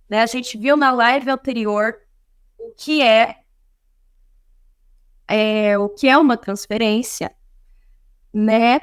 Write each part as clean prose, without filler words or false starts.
né? A gente viu na live anterior o que é uma transferência, né?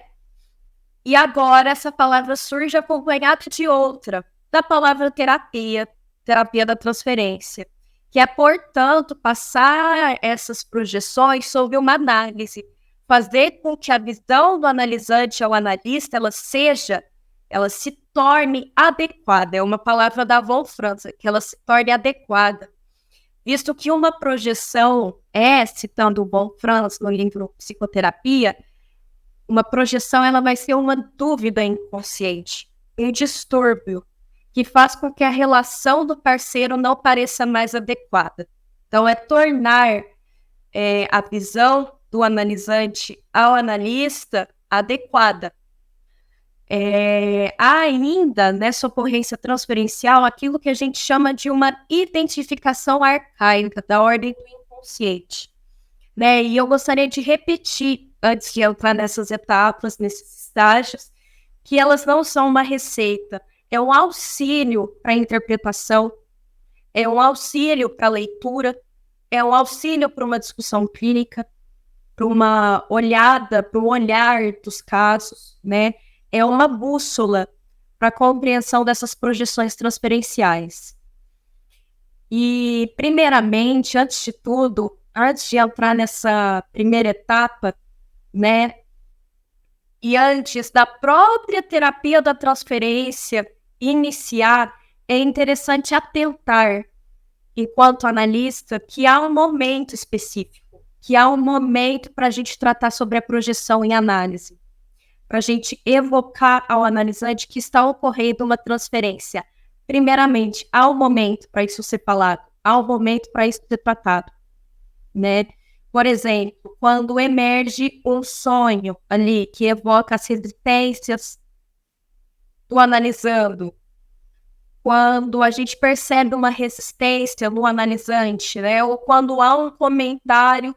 E agora essa palavra surge acompanhada de outra, da palavra terapia, terapia da transferência, que é, portanto, passar essas projeções sobre uma análise, fazer com que a visão do analisante ao analista, ela se torne adequada. É uma palavra da Von Franz, que ela se torne adequada. Visto que uma projeção citando o Von Franz no livro Psicoterapia, uma projeção ela vai ser uma dúvida inconsciente, um distúrbio, que faz com que a relação do parceiro não pareça mais adequada. Então, é tornar a visão do analisante ao analista adequada. Há ainda, nessa ocorrência transferencial, aquilo que a gente chama de uma identificação arcaica, da ordem do inconsciente. Né? E eu gostaria de repetir, antes de entrar nessas etapas, nesses estágios, que elas não são uma receita, é um auxílio para a interpretação, é um auxílio para a leitura, é um auxílio para uma discussão clínica, para uma olhada, para um olhar dos casos, né? É uma bússola para a compreensão dessas projeções transferenciais. E, primeiramente, antes de tudo, antes de entrar nessa primeira etapa, né, e antes da própria terapia da transferência iniciar, é interessante atentar, enquanto analista, que há um momento específico, que há um momento para a gente tratar sobre a projeção em análise, para a gente evocar ao analisante que está ocorrendo uma transferência. Primeiramente, há um momento para isso ser falado, há um momento para isso ser tratado, né? Por exemplo, quando emerge um sonho ali que evoca as resistências do analisando, quando a gente percebe uma resistência no analisante, né? Ou quando há um comentário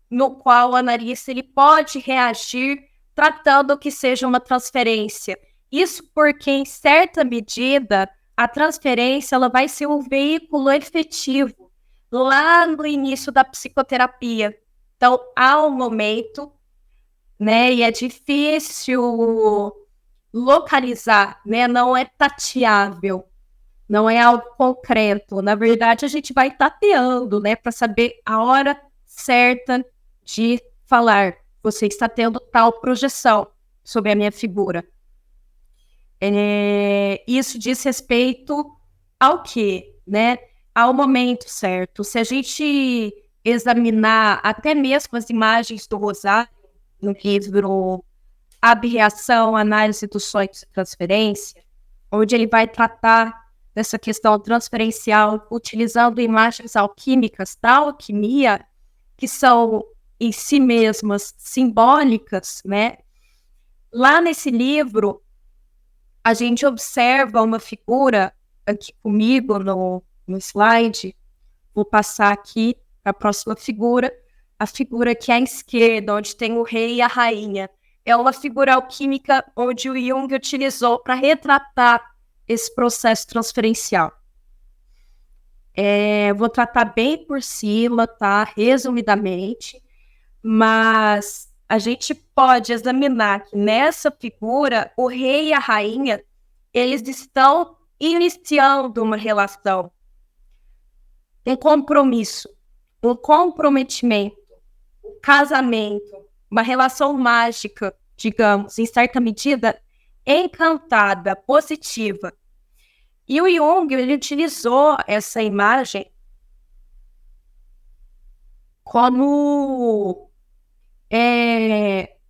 no qual o analista ele pode reagir tratando que seja uma transferência. Isso porque, em certa medida, a transferência ela vai ser um veículo efetivo lá no início da psicoterapia. Então, há um momento, né, e é difícil localizar, né, não é tateável, não é algo concreto. Na verdade, a gente vai tateando, né, para saber a hora certa de falar. Você está tendo tal projeção sobre a minha figura. Isso diz respeito ao quê, né? Ao momento certo. Se a gente examinar até mesmo as imagens do Rosário, no livro Abreação, Análise dos Sonhos e Transferência, onde ele vai tratar dessa questão transferencial utilizando imagens alquímicas da alquimia, que são em si mesmas simbólicas, né? Lá nesse livro, a gente observa uma figura aqui comigo no slide. Vou passar aqui para a próxima figura. A figura aqui à esquerda, onde tem o rei e a rainha. É uma figura alquímica onde o Jung utilizou para retratar esse processo transferencial. Vou tratar bem por cima, tá? Resumidamente. Mas a gente pode examinar que nessa figura, o rei e a rainha, eles estão iniciando uma relação, um compromisso, um comprometimento, um casamento, uma relação mágica, digamos, em certa medida, encantada, positiva. E o Jung, ele utilizou essa imagem como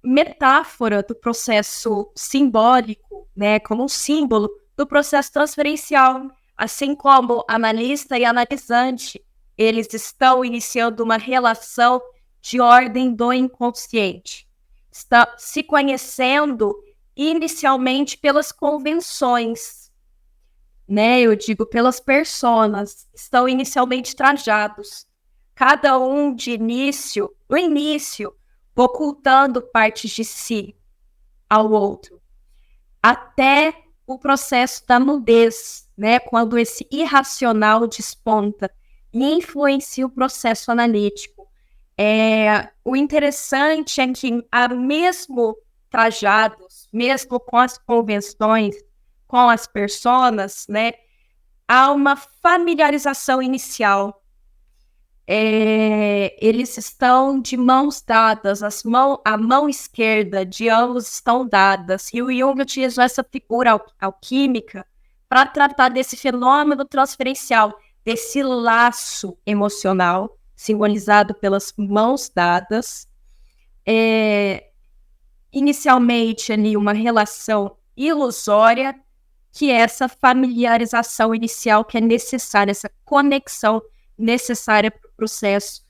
metáfora do processo simbólico, né, como um símbolo do processo transferencial, assim como analista e analisante, eles estão iniciando uma relação de ordem do inconsciente, está se conhecendo inicialmente pelas convenções, né, eu digo pelas personas, estão inicialmente trajados, cada um de início, no início, ocultando partes de si ao outro, até o processo da nudez, né? Quando esse irracional desponta e influencia o processo analítico. O interessante é que, mesmo trajados, mesmo com as convenções, com as personas, né? Há uma familiarização inicial. Eles estão de mãos dadas, a mão esquerda de ambos estão dadas, e o Jung utilizou essa figura alquímica para tratar desse fenômeno transferencial, desse laço emocional, simbolizado pelas mãos dadas, inicialmente ali uma relação ilusória, que é essa familiarização inicial que é necessária, essa conexão necessária para o processo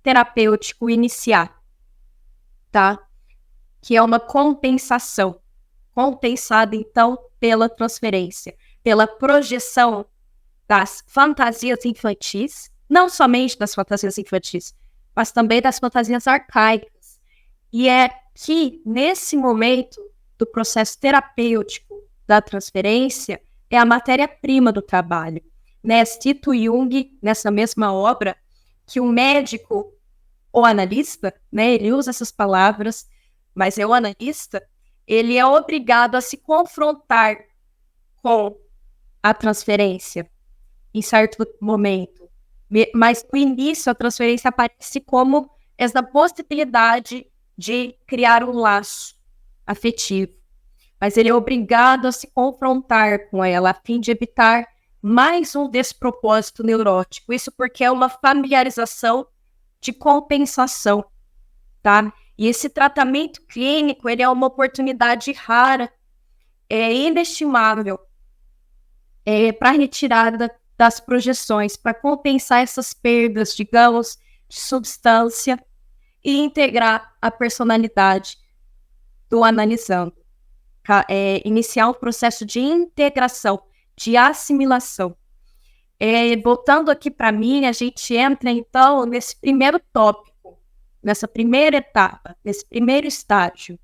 terapêutico iniciar, tá? Que é uma compensação, compensada, então, pela transferência, pela projeção das fantasias infantis, não somente das fantasias infantis, mas também das fantasias arcaicas. E é que, nesse momento do processo terapêutico da transferência, é a matéria-prima do trabalho. Né? Cito Jung, nessa mesma obra, que o médico, ou analista, né, ele usa essas palavras, mas o analista, ele é obrigado a se confrontar com a transferência em certo momento. Mas no início, a transferência aparece como essa possibilidade de criar um laço afetivo. Mas ele é obrigado a se confrontar com ela, a fim de evitar mais um despropósito neurótico. Isso porque é uma familiarização de compensação, tá? E esse tratamento clínico, ele é uma oportunidade rara, inestimável, para retirada das projeções, para compensar essas perdas, digamos, de substância e integrar a personalidade do analisando. Iniciar um processo de integração, de assimilação. Voltando aqui para mim, a gente entra, então, nesse primeiro tópico, nessa primeira etapa, nesse primeiro estágio.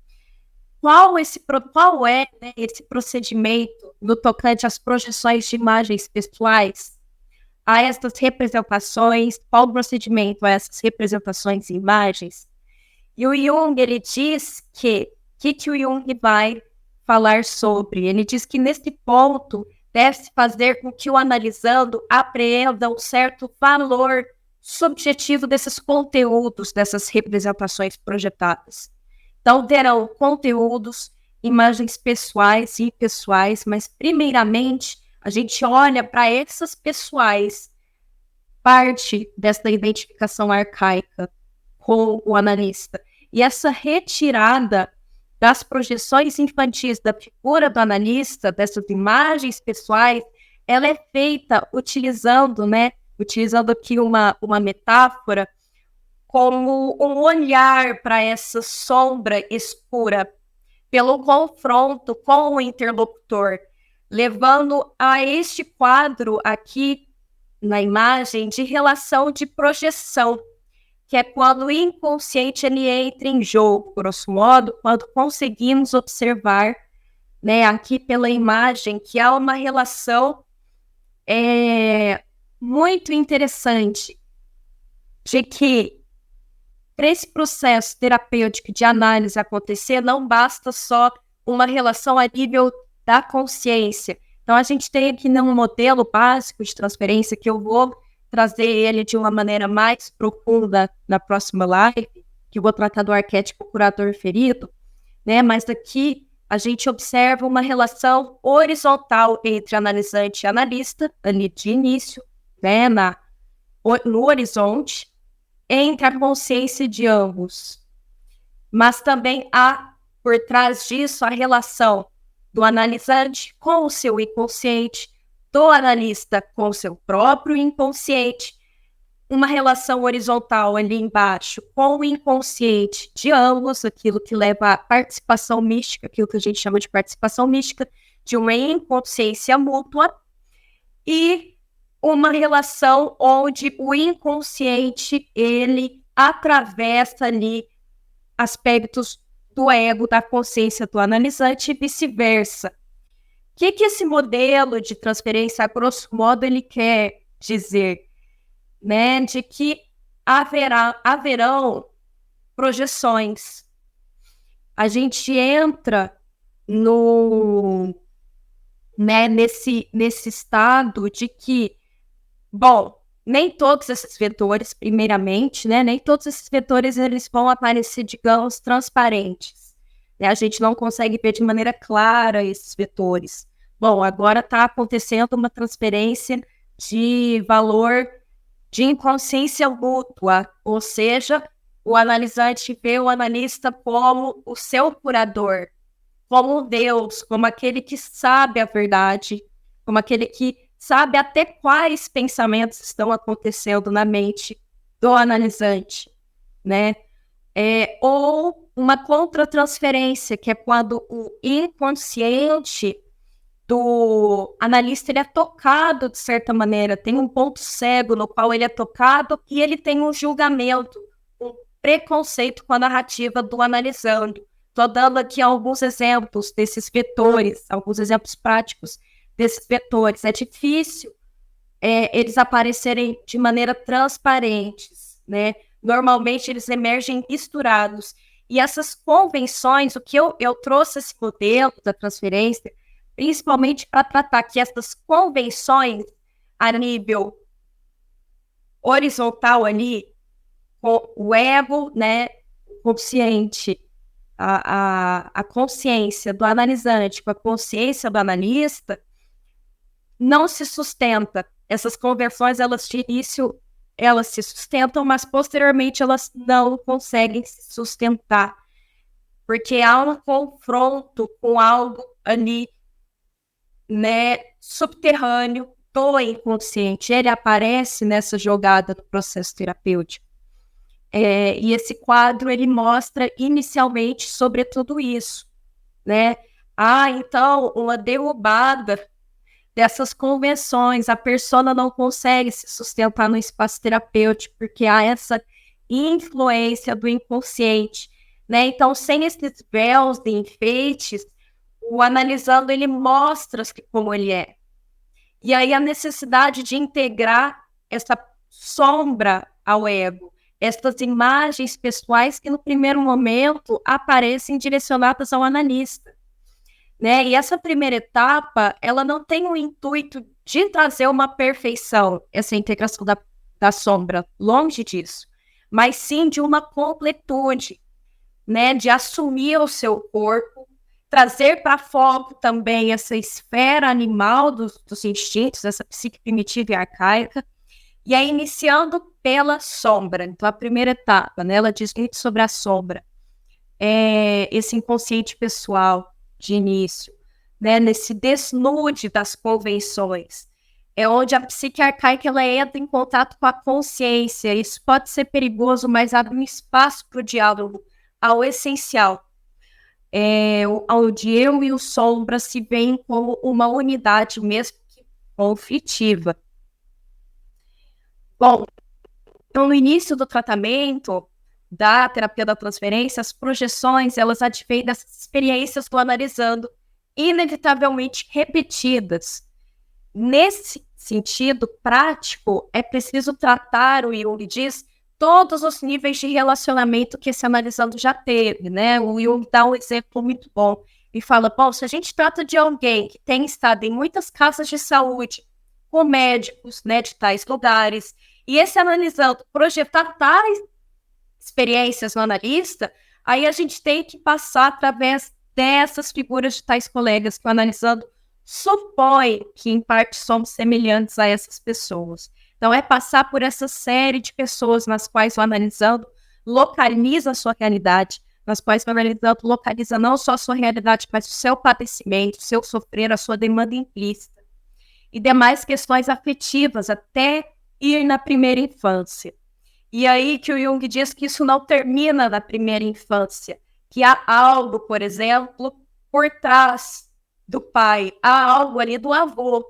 Qual é, né, esse procedimento no tocante às projeções de imagens pessoais, a essas representações? Qual o procedimento a essas representações e imagens? E o Jung, ele diz que o Jung vai falar sobre? Ele diz que nesse ponto deve-se fazer com que o analisando apreenda um certo valor subjetivo desses conteúdos, dessas representações projetadas. Então, terão conteúdos, imagens pessoais e impessoais, mas, primeiramente, a gente olha para essas pessoais, parte dessa identificação arcaica com o analista. E essa retirada das projeções infantis da figura do analista, dessas imagens pessoais, ela é feita utilizando aqui uma metáfora, como um olhar para essa sombra escura, pelo confronto com o interlocutor, levando a este quadro aqui na imagem de relação de projeção, que é quando o inconsciente ele entra em jogo, grosso modo, quando conseguimos observar, né, aqui pela imagem, que há uma relação muito interessante de que para esse processo terapêutico de análise acontecer, não basta só uma relação a nível da consciência. Então, a gente tem aqui um modelo básico de transferência, que eu vou trazer ele de uma maneira mais profunda na próxima live, que eu vou tratar do arquétipo curador ferido, né? Mas aqui a gente observa uma relação horizontal entre analisante e analista, ali de início, né? No horizonte, entre a consciência de ambos. Mas também há, por trás disso, a relação do analisante com o seu inconsciente, do analista com o seu próprio inconsciente, uma relação horizontal ali embaixo com o inconsciente de ambos, aquilo que leva à participação mística, aquilo que a gente chama de participação mística, de uma inconsciência mútua, e uma relação onde o inconsciente, ele atravessa ali aspectos do ego, da consciência do analisante e vice-versa. que esse modelo de transferência, a grosso modo, ele quer dizer? Né? De que haverão projeções. A gente entra nesse estado de que, bom, nem todos esses vetores, primeiramente, né, nem todos esses vetores eles vão aparecer, digamos, transparentes. Né? A gente não consegue ver de maneira clara esses vetores. Bom, agora está acontecendo uma transferência de valor de inconsciência mútua, ou seja, o analisante vê o analista como o seu curador, como um Deus, como aquele que sabe a verdade, como aquele que sabe até quais pensamentos estão acontecendo na mente do analisante, né? Ou uma contratransferência, que é quando o inconsciente do analista ele é tocado de certa maneira, tem um ponto cego no qual ele é tocado e ele tem um julgamento, um preconceito com a narrativa do analisando. Estou dando aqui alguns exemplos desses vetores, alguns exemplos práticos desses vetores. É difícil eles aparecerem de maneira transparentes, né? Normalmente eles emergem misturados. E essas convenções, o que eu trouxe esse modelo da transferência, principalmente para tratar que essas convenções a nível horizontal ali, com o ego, né, consciente, a consciência do analisante com a consciência do analista, não se sustenta. Essas conversões, elas de início, elas se sustentam, mas posteriormente elas não conseguem se sustentar, porque há um confronto com algo ali, né, subterrâneo do inconsciente. Ele aparece nessa jogada do processo terapêutico. E esse quadro, ele mostra inicialmente sobre tudo isso, né? Então, uma derrubada dessas convenções, a persona não consegue se sustentar no espaço terapêutico, porque há essa influência do inconsciente, né? Então, sem esses véus de enfeites, o analisando, ele mostra como ele é. E aí a necessidade de integrar essa sombra ao ego, essas imagens pessoais que no primeiro momento aparecem direcionadas ao analista, né? E essa primeira etapa, ela não tem o intuito de trazer uma perfeição, essa integração da sombra, longe disso, mas sim de uma completude, né? De assumir o seu corpo, trazer para foco também essa esfera animal dos instintos, essa psique primitiva e arcaica, e aí iniciando pela sombra. Então, a primeira etapa, né, ela diz muito sobre a sombra, esse inconsciente pessoal de início, né, nesse desnude das convenções, é onde a psique arcaica ela entra em contato com a consciência. Isso pode ser perigoso, mas abre um espaço para o diálogo, ao essencial, onde eu e o sombra se veem como uma unidade mesmo que conflitiva. Bom, então no início do tratamento da terapia da transferência, as projeções, elas advêm dessas experiências do analisando, inevitavelmente repetidas. Nesse sentido prático, é preciso tratar, o Jung diz, todos os níveis de relacionamento que esse analisando já teve, né? O Jung dá um exemplo muito bom e fala, bom, se a gente trata de alguém que tem estado em muitas casas de saúde, com médicos, né, de tais lugares, e esse analisando projetar tais experiências no analista, aí a gente tem que passar através dessas figuras de tais colegas que o analisando supõe que em parte somos semelhantes a essas pessoas. Então é passar por essa série de pessoas nas quais o analisando localiza a sua realidade, nas quais o analisando localiza não só a sua realidade, mas o seu padecimento, o seu sofrer, a sua demanda implícita e demais questões afetivas até ir na primeira infância. E aí que o Jung diz que isso não termina na primeira infância, que há algo, por exemplo, por trás do pai, há algo ali do avô,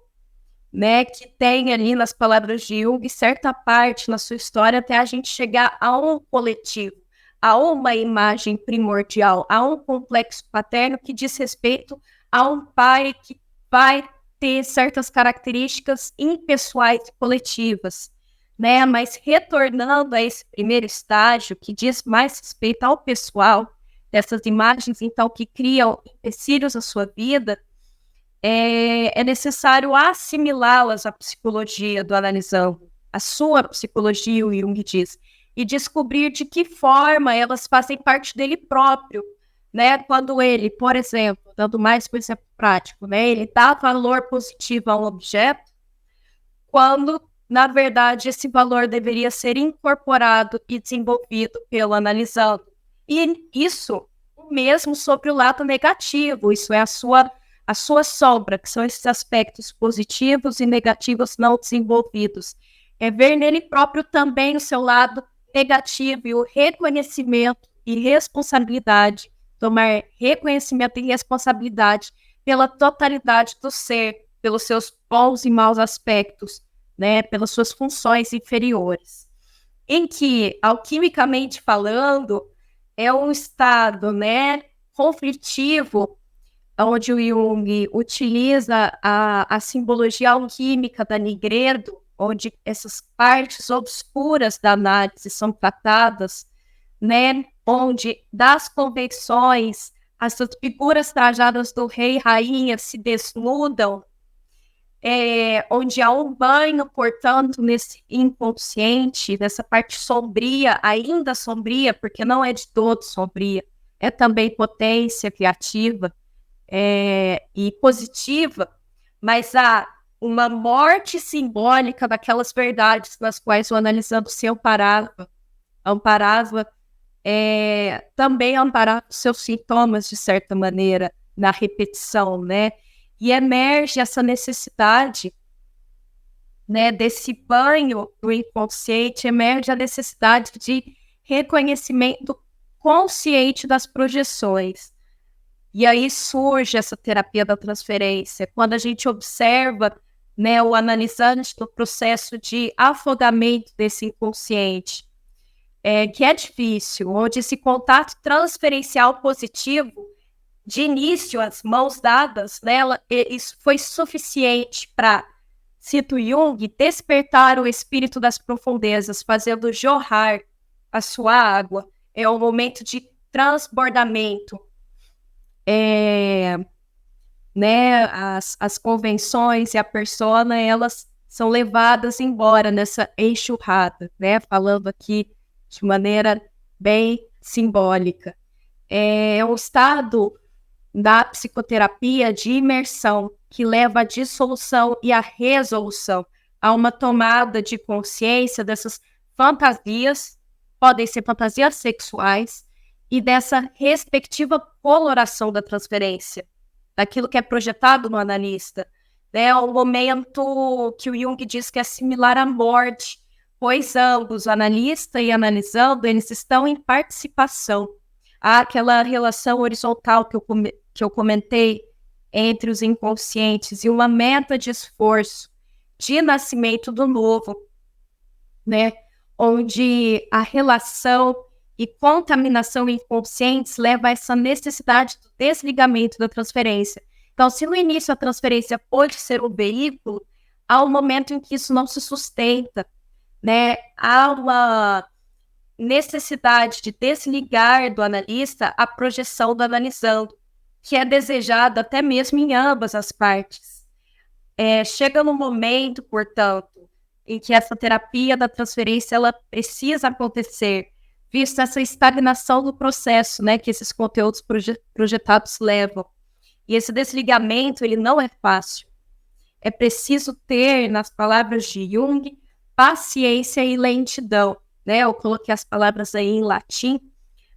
né, que tem ali nas palavras de Jung certa parte na sua história até a gente chegar a um coletivo, a uma imagem primordial, a um complexo paterno que diz respeito a um pai que vai ter certas características impessoais e coletivas, né? Mas retornando a esse primeiro estágio, que diz mais respeito ao pessoal, dessas imagens, então, que criam empecilhos à sua vida, é necessário assimilá-las à psicologia do analisando, a sua psicologia, o Jung diz, e descobrir de que forma elas fazem parte dele próprio, né? Quando ele, por exemplo, dando mais por exemplo prático, né? Ele dá valor positivo a um objeto, quando, na verdade, esse valor deveria ser incorporado e desenvolvido pelo analisando. E isso mesmo sobre o lado negativo, isso é a sua sombra, que são esses aspectos positivos e negativos não desenvolvidos. É ver nele próprio também o seu lado negativo e o reconhecimento e responsabilidade, tomar reconhecimento e responsabilidade pela totalidade do ser, pelos seus bons e maus aspectos, né, pelas suas funções inferiores. Em que, alquimicamente falando, é um estado, né, conflitivo, onde o Jung utiliza a simbologia alquímica da Nigredo, onde essas partes obscuras da análise são tratadas, né, onde das convenções, essas figuras trajadas do rei e rainha se desnudam, onde há um banho, portanto, nesse inconsciente, nessa parte sombria, ainda sombria, porque não é de todo sombria, é também potência criativa e positiva, mas há uma morte simbólica daquelas verdades nas quais o analisando se amparava também amparava os seus sintomas, de certa maneira, na repetição, né? E emerge essa necessidade, né, desse banho do inconsciente, emerge a necessidade de reconhecimento consciente das projeções. E aí surge essa terapia da transferência, quando a gente observa, né, o analisante no processo de afogamento desse inconsciente, que é difícil, onde esse contato transferencial positivo, de início, as mãos dadas nela, isso foi suficiente para, cito Jung, despertar o espírito das profundezas, fazendo jorrar a sua água. É um momento de transbordamento. Né, as convenções e a persona, elas são levadas embora nessa enxurrada, né? Falando aqui de maneira bem simbólica. É um estado da psicoterapia de imersão que leva à dissolução e à resolução, a uma tomada de consciência dessas fantasias, podem ser fantasias sexuais, e dessa respectiva coloração da transferência, daquilo que é projetado no analista. É um momento que o Jung diz que é similar à morte, pois ambos, o analista e analisando, eles estão em participação. Há aquela relação horizontal que eu comentei entre os inconscientes e uma meta de esforço de nascimento do novo, né? Onde a relação e contaminação inconscientes leva a essa necessidade do desligamento da transferência. Então, se no início a transferência pode ser um veículo, há um momento em que isso não se sustenta, né? Há uma necessidade de desligar do analista a projeção do analisando, que é desejada até mesmo em ambas as partes. Chega no momento, portanto, em que essa terapia da transferência ela precisa acontecer, visto essa estagnação do processo, né, que esses conteúdos projetados levam. E esse desligamento, ele não é fácil. É preciso ter, nas palavras de Jung, paciência e lentidão, né? Eu coloquei as palavras aí em latim,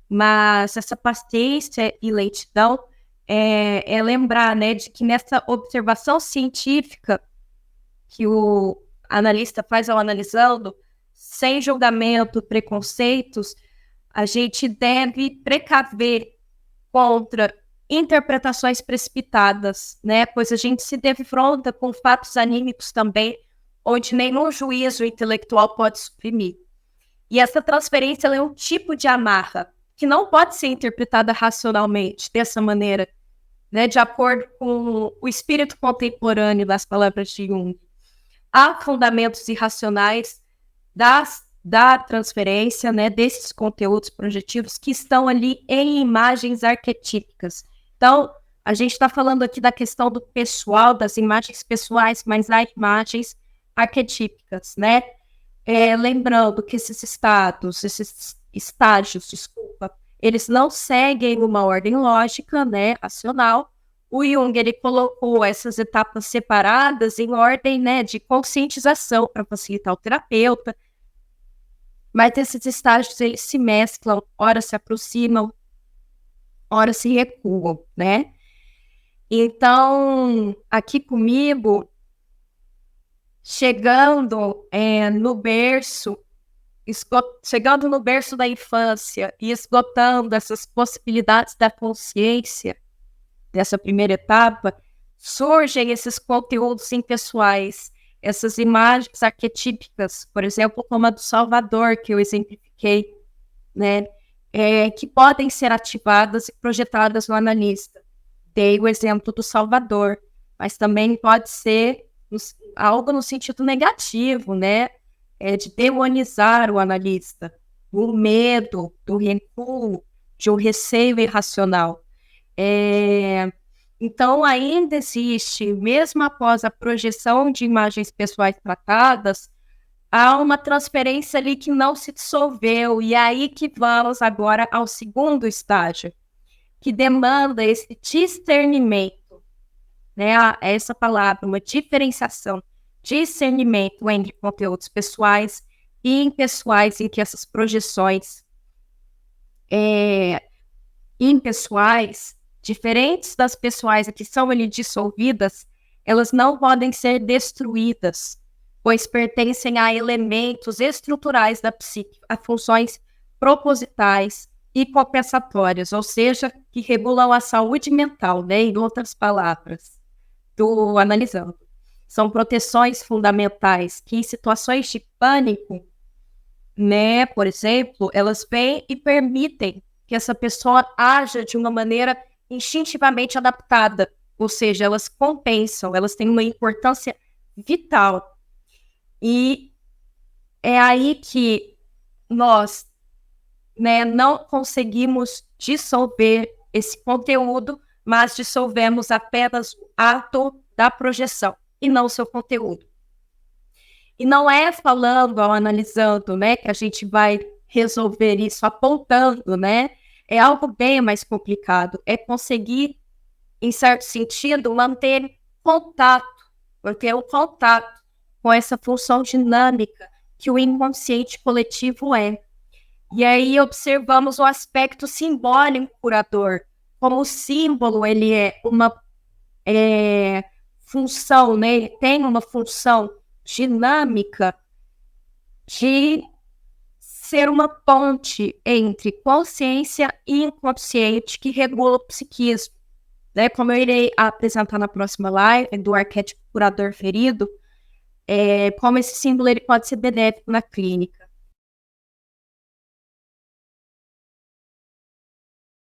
mas essa paciência e lentidão é lembrar, né, de que nessa observação científica que o analista faz ao analisando, sem julgamento, preconceitos, a gente deve precaver contra interpretações precipitadas, né? Pois a gente se defronta com fatos anímicos também, onde nenhum juízo intelectual pode suprimir. E essa transferência ela é um tipo de amarra que não pode ser interpretada racionalmente dessa maneira, né, de acordo com o espírito contemporâneo das palavras de Jung, há fundamentos irracionais da transferência, né, desses conteúdos projetivos que estão ali em imagens arquetípicas. Então, a gente está falando aqui da questão do pessoal, das imagens pessoais, mas há imagens arquetípicas, né? Lembrando que esses estágios, desculpa, eles não seguem uma ordem lógica, né, racional. O Jung, ele colocou essas etapas separadas em ordem, né, de conscientização para facilitar o terapeuta, mas esses estágios, eles se mesclam, ora se aproximam, ora se recuam, né? Então, aqui comigo, chegando no berço, chegando no berço da infância e esgotando essas possibilidades da consciência, dessa primeira etapa, surgem esses conteúdos impessoais, essas imagens arquetípicas, por exemplo, como a do Salvador, que eu exemplifiquei, né, que podem ser ativadas e projetadas no analista. Dei o exemplo do Salvador, mas também pode ser algo no sentido negativo, né, de demonizar o analista, o medo, do recuo, de um receio irracional. Então, ainda existe, mesmo após a projeção de imagens pessoais tratadas, há uma transferência ali que não se dissolveu. E aí que vamos agora ao segundo estágio, que demanda esse discernimento, né? Essa palavra, uma diferenciação, discernimento entre conteúdos pessoais e impessoais, em que essas projeções impessoais, diferentes das pessoais que são ali dissolvidas, elas não podem ser destruídas, pois pertencem a elementos estruturais da psique, a funções propositais e compensatórias, ou seja, que regulam a saúde mental, né, em outras palavras, do analisando. São proteções fundamentais que, em situações de pânico, né, por exemplo, elas vêm e permitem que essa pessoa haja de uma maneira instintivamente adaptada, ou seja, elas compensam, elas têm uma importância vital. E é aí que nós, né, não conseguimos dissolver esse conteúdo, mas dissolvemos apenas o ato da projeção e não o seu conteúdo. E não é falando ou analisando, né, que a gente vai resolver isso apontando, né? É algo bem mais complicado. É conseguir, em certo sentido, manter o contato com essa função dinâmica que o inconsciente coletivo é. E aí observamos o aspecto simbólico curador. Como o símbolo, ele é uma função, né? Ele tem uma função dinâmica de ser uma ponte entre consciência e inconsciente que regula o psiquismo. Né? Como eu irei apresentar na próxima live, do arquétipo curador ferido, como esse símbolo ele pode ser benéfico na clínica.